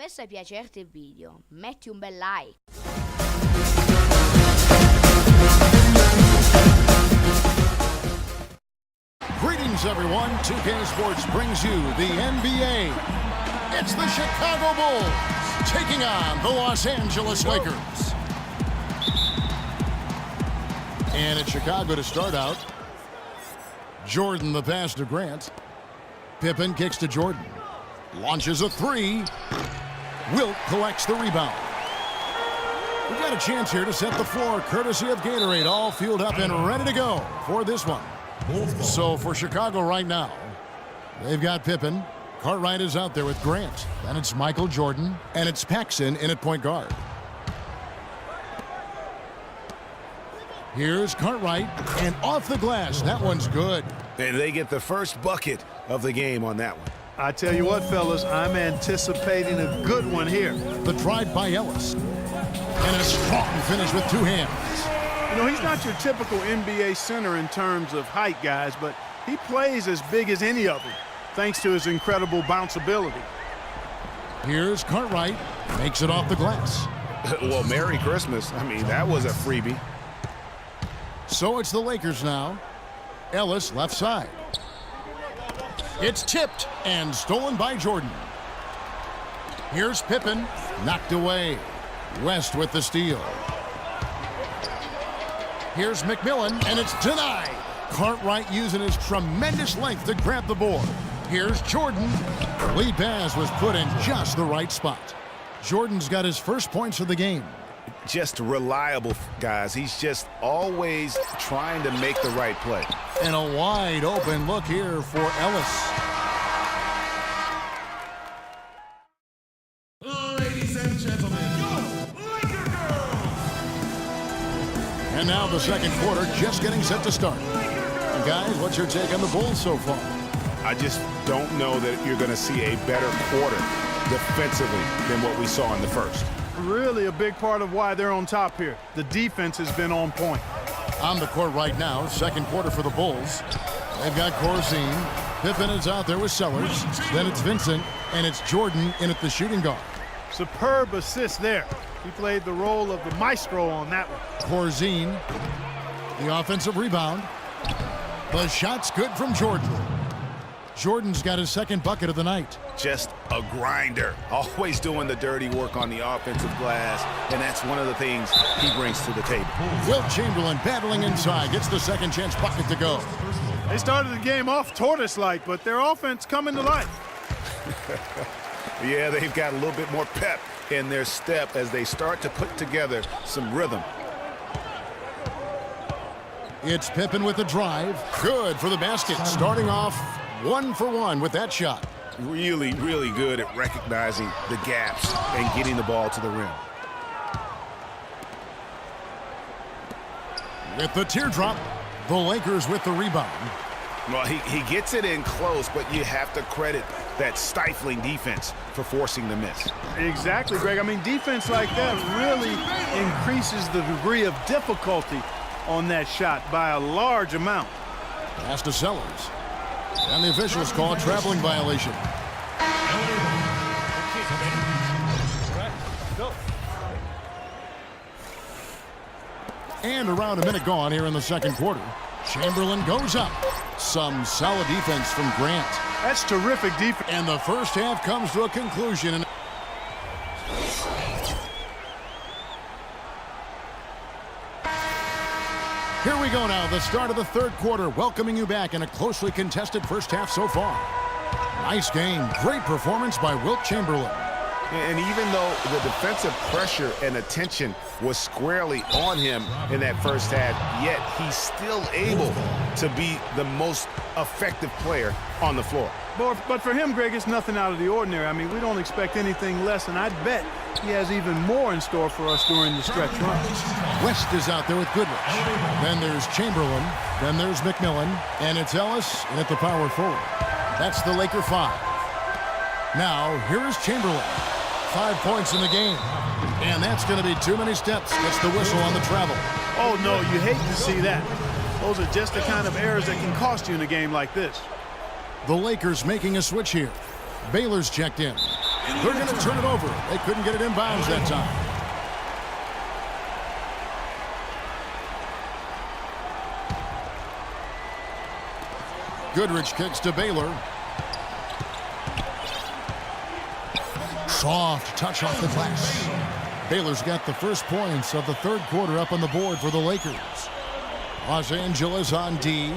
dovesse piacerti il video, metti un bel like. Greetings, everyone. 2K Sports brings you the NBA. It's the Chicago Bulls taking on the Los Angeles Lakers. And it's Chicago to start out. Jordan the pass to Grant. Pippen kicks to Jordan. Launches a three. Wilt collects the rebound. We've got a chance here to set the floor, courtesy of Gatorade, all fueled up and ready to go for this one. So for Chicago right now, they've got Pippen. Cartwright is out there with Grant. Then it's Michael Jordan, and it's Paxson in at point guard. Here's Cartwright, and off the glass. That one's good. And they get the first bucket of the game on that one. I tell you what, fellas, I'm anticipating a good one here. The drive by Ellis. And a strong finish with two hands. You know, he's not your typical NBA center in terms of height, guys, but he plays as big as any of them, thanks to his incredible bounce ability. Here's Cartwright. Makes it off the glass. Well, Merry Christmas. I mean, that was a freebie. So it's the Lakers now. Ellis left side. It's tipped and stolen by Jordan. Here's Pippen. Knocked away. West with the steal. Here's McMillan, and it's denied. Cartwright using his tremendous length to grab the board. Here's Jordan. Lead pass was put in just the right spot. Jordan's got his first points of the game. Just reliable, guys. He's just always trying to make the right play. And a wide open look here for Ellis. Ladies and gentlemen, Laker girls! And now the second quarter just getting set to start. And guys, what's your take on the Bulls so far? I just don't know that you're going to see a better quarter defensively than what we saw in the first. Really a big part of why they're on top here. The defense has been on point. On the court right now, second quarter for the Bulls. They've got Corzine. Pippen is out there with Sellers. Then it's Vincent, and it's Jordan in at the shooting guard. Superb assist there. He played the role of the maestro on that one. Corzine, the offensive rebound. The shot's good from Jordan. Jordan's got his second bucket of the night. Just a grinder, always doing the dirty work on the offensive glass, and that's one of the things he brings to the table. Wilt Chamberlain battling inside, gets the second chance bucket to go. They started the game off tortoise-like, but their offense coming to life. Yeah, they've got a little bit more pep in their step as they start to put together some rhythm. It's Pippen with the drive. Good for the basket. Starting off 1 for 1 with that shot. Really, really good at recognizing the gaps and getting the ball to the rim. With the teardrop, the Lakers with the rebound. Well, he gets it in close, but you have to credit that stifling defense for forcing the miss. Exactly, Greg. I mean, defense like that really increases the degree of difficulty on that shot by a large amount. Pass to Sellers. And the officials call a traveling violation. And around a minute gone here in the second quarter. Chamberlain goes up. Some solid defense from Grant. That's terrific defense. And the first half comes to a conclusion. Here we go now, the start of the third quarter, welcoming you back in a closely contested first half so far. Nice game, great performance by Wilt Chamberlain. And even though the defensive pressure and attention was squarely on him in that first half, yet he's still able to be the most effective player on the floor. But for him, Greg, it's nothing out of the ordinary. I mean, we don't expect anything less, and I'd bet he has even more in store for us during the stretch run. West is out there with Goodrich. Then there's Chamberlain. Then there's McMillan. And it's Ellis and at the power forward. That's the Laker 5. Now, here is Chamberlain. 5 points in the game. And that's going to be too many steps. Gets the whistle on the travel. Oh, no, you hate to see that. Those are just the kind of errors that can cost you in a game like this. The Lakers making a switch here. Baylor's checked in. They're going to turn it over. They couldn't get it in bounds that time. Goodrich kicks to Baylor. Soft touch off the glass. Baylor's got the first points of the third quarter up on the board for the Lakers. Los Angeles on D.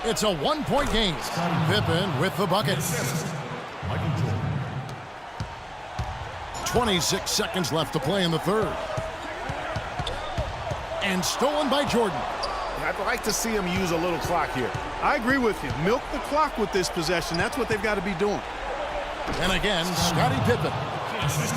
It's a one-point game. Pippen with the bucket. 26 seconds left to play in the third. And stolen by Jordan. I'd like to see him use a little clock here. I agree with you. Milk the clock with this possession. That's what they've got to be doing. And again, Scottie Pippen.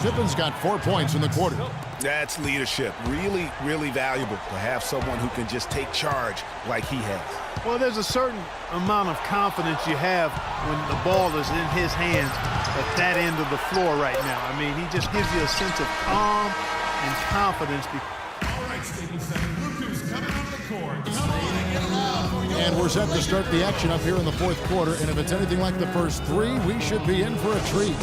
Pippen's got 4 points in the quarter. That's leadership. Really, really valuable to have someone who can just take charge like he has. Well, there's a certain amount of confidence you have when the ball is in his hands at that end of the floor right now. I mean, he just gives you a sense of calm and confidence. All right, Staples Center. Look who's coming on the court. And we're set to start the action up here in the fourth quarter. And if it's anything like the first three, we should be in for a treat.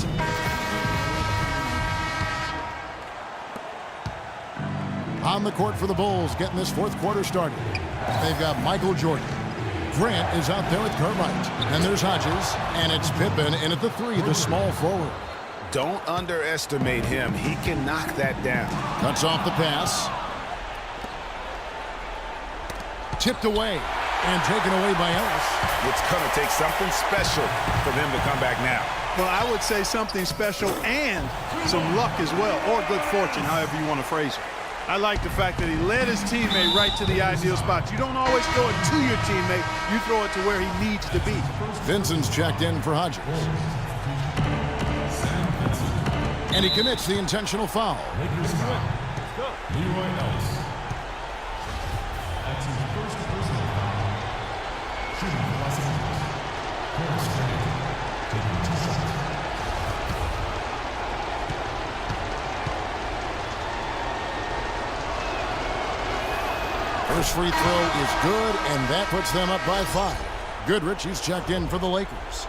On the court for the Bulls, getting this fourth quarter started. They've got Michael Jordan. Grant is out there with Cartwright. And there's Hodges. And it's Pippen in at the three, the small forward. Don't underestimate him. He can knock that down. Cuts off the pass. Tipped away. And taken away by Ellis. It's going to take something special for them to come back now. Well, I would say something special and some luck as well, or good fortune, however you want to phrase it. I like the fact that he led his teammate right to the ideal spot. You don't always throw it to your teammate. You throw it to where he needs to be. Vincent's checked in for Hodges. And he commits the intentional foul. Lakers foul. Leroy Ellis. That's his first personal foul. Shooting for Los Angeles. Horace Grant taking 2 shots. First free throw is good, and that puts them up by 5. Goodrich, he's checked in for the Lakers.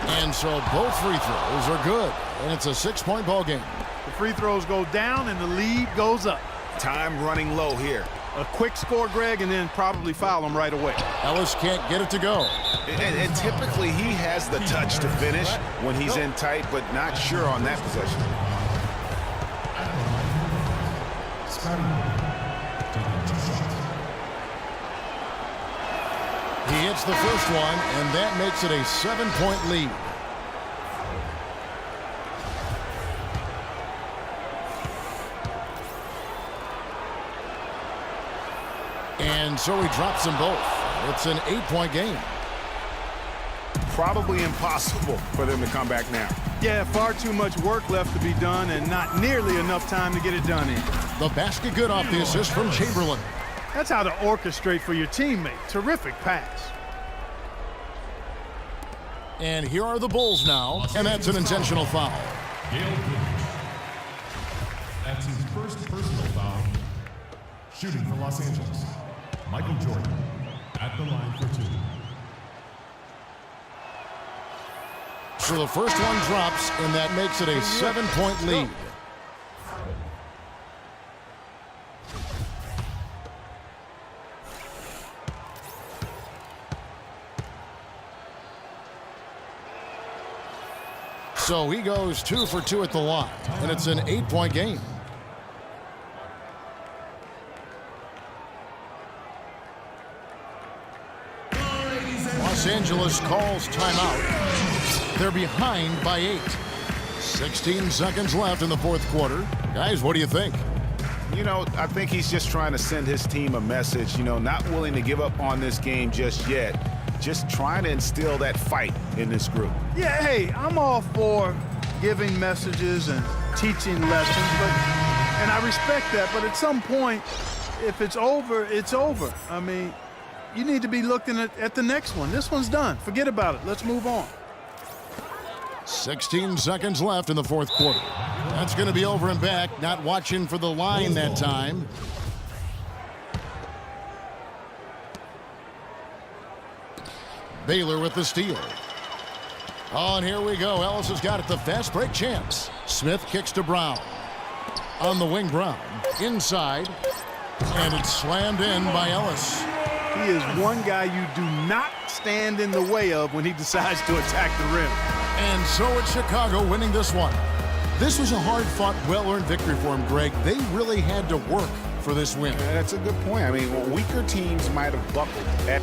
And so both free throws are good, and it's a 6-point ball game. The free throws go down and the lead goes up. Time running low here. A quick score, Greg, and then probably foul him right away. Ellis can't get it to go. And typically he has the touch to finish when he's in tight, but not sure on that possession. He hits the first one, and that makes it a 7-point lead. And so he drops them both. It's an 8-point game. Probably impossible for them to come back now. Yeah, far too much work left to be done and not nearly enough time to get it done in. The basket good off the assist from Chamberlain. That's how to orchestrate for your teammate. Terrific pass. And here are the Bulls now, and that's an intentional foul. That's his first personal foul. Shooting for Los Angeles. Michael Jordan at the line for 2. So the first one drops, and that makes it a 7-point lead. So he goes 2 for 2 at the line, and it's an 8-point game. Los Angeles calls timeout. They're behind by 8. 16 seconds left in the fourth quarter. Guys, what do you think? You know, I think he's just trying to send his team a message, not willing to give up on this game just yet. Just trying to instill that fight in this group. Yeah, hey, I'm all for giving messages and teaching lessons, and I respect that, but at some point, if it's over, it's over. I mean, you need to be looking at the next one. This one's done. Forget about it. Let's move on. 16 seconds left in the fourth quarter. That's going to be over and back. Not watching for the line that time. Baylor with the steal. Oh, and here we go. Ellis has got it. The fast break chance. Smith kicks to Brown. On the wing, Brown. Inside. And it's slammed in by Ellis. He is one guy you do not stand in the way of when he decides to attack the rim. And so it's Chicago winning this one. This was a hard-fought, well-earned victory for him, Greg. They really had to work for this win. That's a good point. I mean, weaker teams might have buckled at